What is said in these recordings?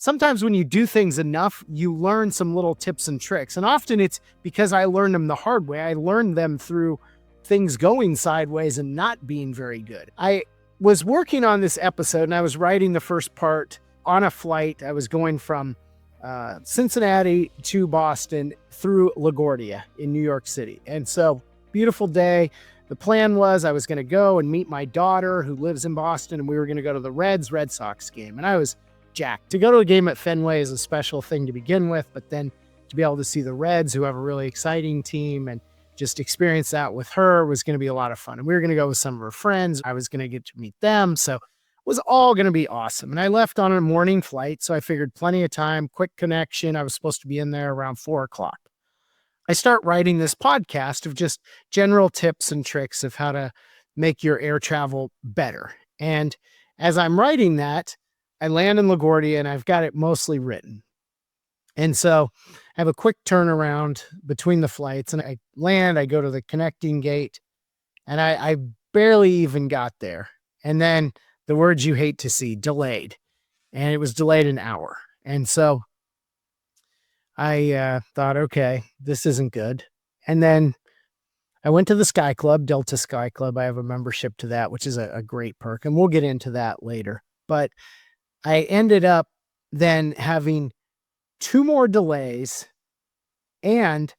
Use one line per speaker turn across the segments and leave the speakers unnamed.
sometimes when you do things enough, you learn some little tips and tricks. And often it's because I learned them the hard way. I learned them through things going sideways and not being very good. I was working on this episode and I was writing the first part on a flight. I was going from Cincinnati to Boston through LaGuardia in New York City. And so, beautiful day. The plan was I was going to go and meet my daughter who lives in Boston, and we were going to go to the Red Sox game. And I was jacked. To go to a game at Fenway is a special thing to begin with, but then to be able to see the Reds, who have a really exciting team, and just experience that with her was going to be a lot of fun. And we were going to go with some of her friends. I was going to get to meet them. So it was all going to be awesome. And I left on a morning flight, so I figured plenty of time, quick connection. I was supposed to be in there around 4:00. I start writing this podcast of just general tips and tricks of how to make your air travel better. And as I'm writing that, I land in LaGuardia and I've got it mostly written. And so I have a quick turnaround between the flights and I land, I go to the connecting gate, and I barely even got there. And then the words you hate to see, delayed. And it was delayed an hour. And so I thought, okay, this isn't good. And then I went to the Sky Club, Delta Sky Club. I have a membership to that, which is a great perk. And we'll get into that later. But I ended up then having 2 more delays. And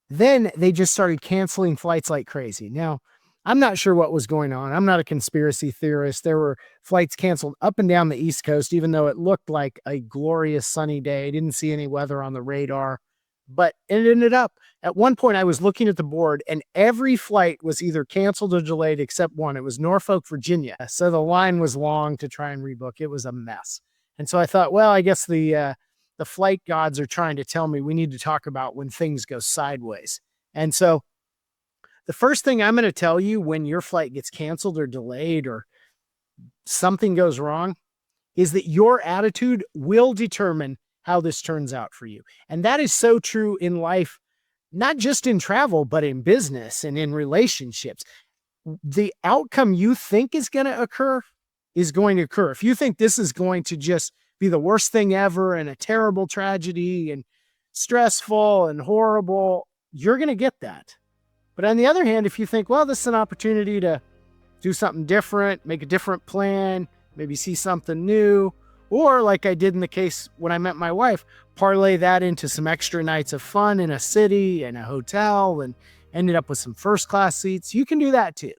then they just started canceling flights like crazy. Now, I'm not sure what was going on. I'm not a conspiracy theorist. There were flights canceled up and down the East Coast, even though it looked like a glorious sunny day. I didn't see any weather on the radar, but it ended up at one point I was looking at the board and every flight was either canceled or delayed except one. It was Norfolk, Virginia. So the line was long to try and rebook. It was a mess. And so I thought, well, I guess the flight gods are trying to tell me we need to talk about when things go sideways. And so the first thing I'm going to tell you when your flight gets canceled or delayed or something goes wrong is that your attitude will determine how this turns out for you. And that is so true in life, not just in travel, but in business and in relationships. The outcome you think is going to occur is going to occur. If you think this is going to just be the worst thing ever and a terrible tragedy and stressful and horrible, you're going to get that. But on the other hand, if you think, well, this is an opportunity to do something different, make a different plan, maybe see something new, or like I did in the case when I met my wife, parlay that into some extra nights of fun in a city and a hotel and ended up with some first class seats, you can do that too.